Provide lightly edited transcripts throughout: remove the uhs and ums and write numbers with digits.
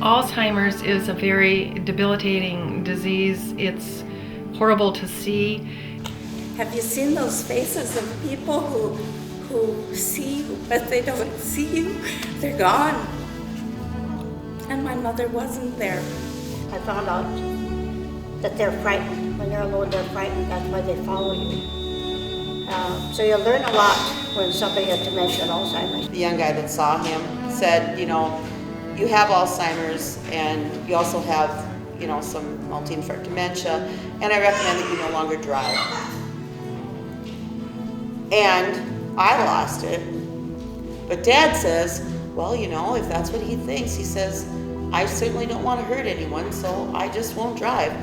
Alzheimer's is a very debilitating disease. It's horrible to see. Have you seen those faces of people who see you, but they don't see you? They're gone. And my mother wasn't there. I found out that they're frightened. When they're alone, they're frightened. That's why they follow you. So you learn a lot when somebody has dementia and Alzheimer's. The young guy that saw him said, you know, you have Alzheimer's and you also have, you know, some multi-infarct dementia, and I recommend that you no longer drive. And I lost it. But Dad says, well, you know, if that's what he thinks, he says, I certainly don't want to hurt anyone, so I just won't drive.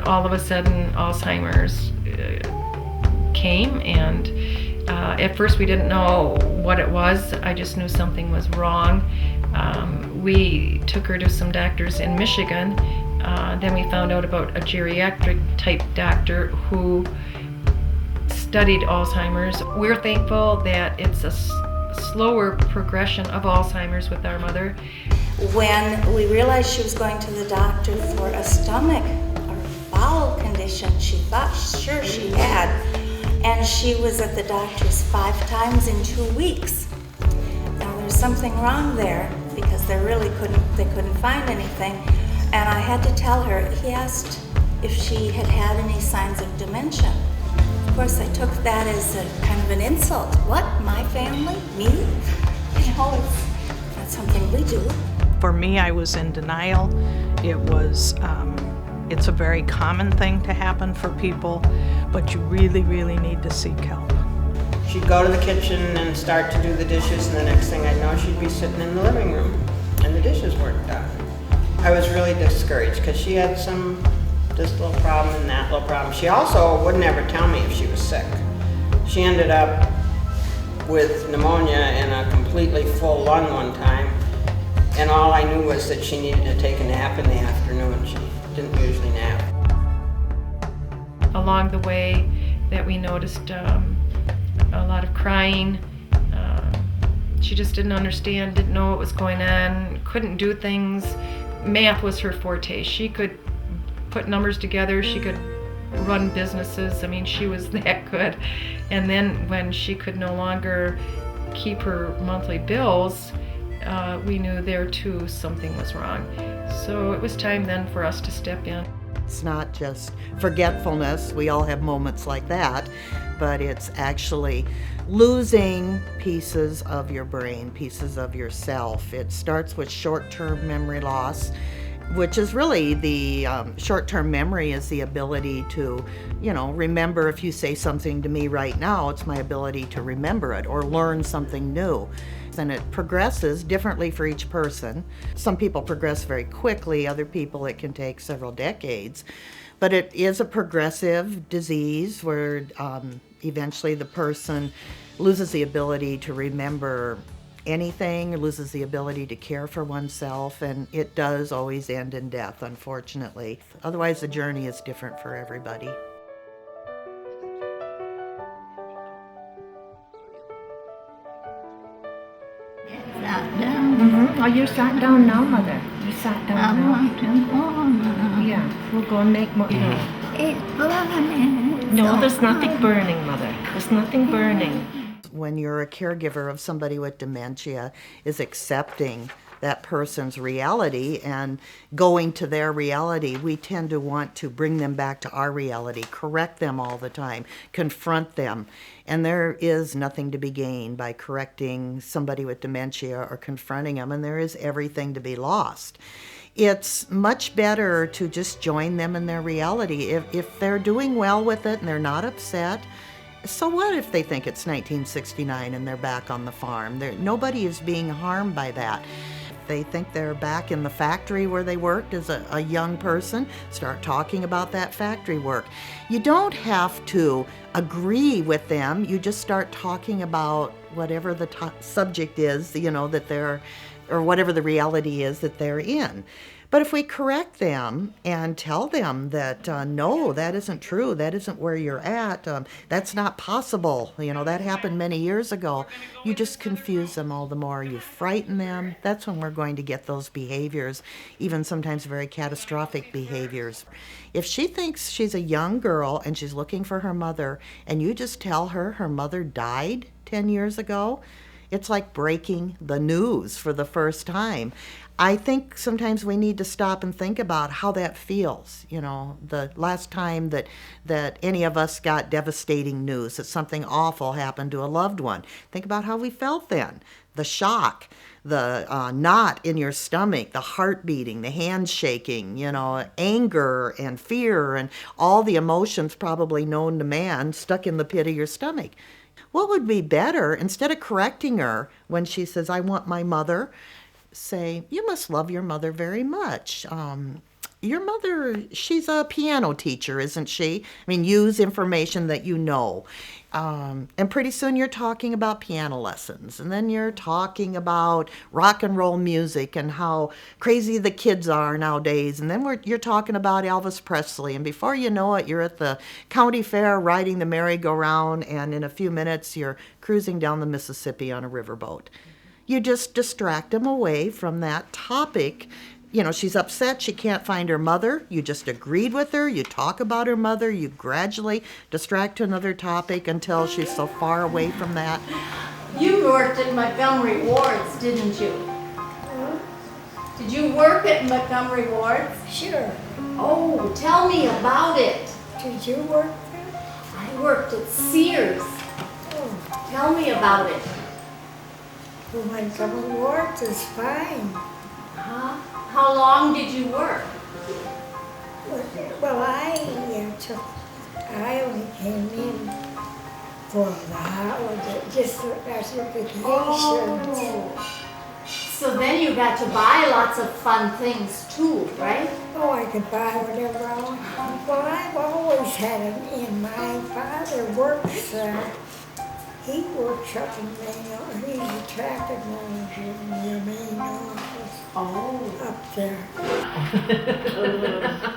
All of a sudden, Alzheimer's came, and at first we didn't know what it was. I just knew something was wrong. We took her to some doctors in Michigan. Then we found out about a geriatric type doctor who studied Alzheimer's. We're thankful that it's a slower progression of Alzheimer's with our mother. When we realized she was going to the doctor for a stomach or bowel condition, she thought sure she had, and she was at the doctor's 5 times in 2 weeks. Now there's something wrong there because they couldn't find anything, and I had to tell her. He asked if she had had any signs of dementia. Of course, I took that as a kind of an insult. What, my family, me? You know, it's not something we do. For me, I was in denial. It's a very common thing to happen for people, but you really, really need to seek help. She'd go to the kitchen and start to do the dishes, and the next thing I'd know, she'd be sitting in the living room, and the dishes weren't done. I was really discouraged because she had this little problem and that little problem. She also would never tell me if she was sick. She ended up with pneumonia and a completely full lung one time, and all I knew was that she needed to take a nap in the afternoon. She didn't usually nap. Along the way that we noticed a lot of crying. She just didn't understand, didn't know what was going on, couldn't do things. Math was her forte. She could put numbers together, she could run businesses. I mean, she was that good. And then when she could no longer keep her monthly bills, we knew there too something was wrong. So it was time then for us to step in. It's not just forgetfulness, we all have moments like that, but it's actually losing pieces of your brain, pieces of yourself. It starts with short-term memory loss, which is really the short-term memory is the ability to, remember. If you say something to me right now, it's my ability to remember it or learn something new. And it progresses differently for each person. Some people progress very quickly, other people it can take several decades. But it is a progressive disease where eventually the person loses the ability to remember anything, loses the ability to care for oneself, and it does always end in death, unfortunately. Otherwise, the journey is different for everybody. Sat down. Mm-hmm. Oh, you sat down now, Mother. You sat down I now. want to go now. Yeah, we'll go and make more. It's burning. No, so there's nothing hot. burning, Mother. There's nothing burning. When you're a caregiver of somebody with dementia, is accepting that person's reality and going to their reality, we tend to want to bring them back to our reality, correct them all the time, confront them. And there is nothing to be gained by correcting somebody with dementia or confronting them, and there is everything to be lost. It's much better to just join them in their reality. If they're doing well with it and they're not upset, so what if they think it's 1969 and they're back on the farm? Nobody is being harmed by that. If they think they're back in the factory where they worked as a young person, start talking about that factory work. You don't have to agree with them. You just start talking about whatever the subject is, that they're, or whatever the reality is that they're in. But if we correct them and tell them that, no, that isn't true, that isn't where you're at, that's not possible, that happened many years ago, you just confuse them all the more. You frighten them. That's when we're going to get those behaviors, even sometimes very catastrophic behaviors. If she thinks she's a young girl and she's looking for her mother, and you just tell her her mother died 10 years ago, it's like breaking the news for the first time. I think sometimes we need to stop and think about how that feels. The last time that any of us got devastating news that something awful happened to a loved one. Think about how we felt then. The shock, the knot in your stomach, the heart beating, the hands shaking, anger and fear and all the emotions probably known to man stuck in the pit of your stomach. What would be better, instead of correcting her when she says, I want my mother, say, you must love your mother very much. Your mother, she's a piano teacher, isn't she? Use information that you know. And pretty soon you're talking about piano lessons. And then you're talking about rock and roll music and how crazy the kids are nowadays. And then you're talking about Elvis Presley. And before you know it, you're at the county fair riding the merry-go-round. And in a few minutes, you're cruising down the Mississippi on a riverboat. You just distract them away from that topic. She's upset she can't find her mother. You just agreed with her. You talk about her mother. You gradually distract to another topic until she's so far away from that. You worked at Montgomery Ward's, didn't you? Did you work at Montgomery Ward's? Sure. Oh, tell me about it. Did you work there? I worked at Sears. Oh, Tell me about it. well, Montgomery Ward's is fine. Huh? How long did you work? Well, I only came in for the holiday, just as a vacation. Oh. So then you got to buy lots of fun things too, right? Oh, I could buy whatever I want. Well, I've always had it in my father works there. He works up in Maine, he's a traffic manager in the main office. Oh. Up there.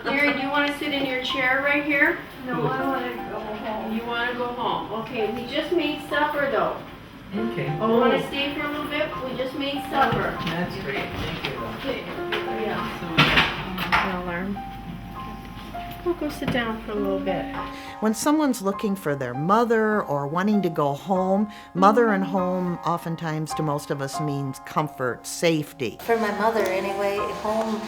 Mary, do you want to sit in your chair right here? No, I want to go home. You want to go home? Okay, we just made supper though. Okay. Oh, you want to stay for a little bit? We just made supper. That's great. Thank you. Okay. Yeah. Alarm. We'll go sit down for a little bit. When someone's looking for their mother or wanting to go home, mother and home oftentimes to most of us means comfort, safety. For my mother anyway, home,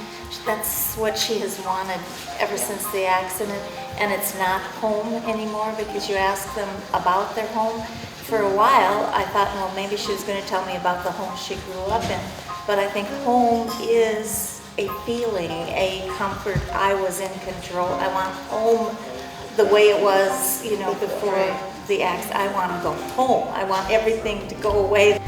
that's what she has wanted ever since the accident, and it's not home anymore because you ask them about their home. For a while, I thought, well, maybe she was going to tell me about the home she grew up in, but I think home is a feeling, a comfort. I was in control. I want home the way it was, before the accident. I want to go home. I want everything to go away.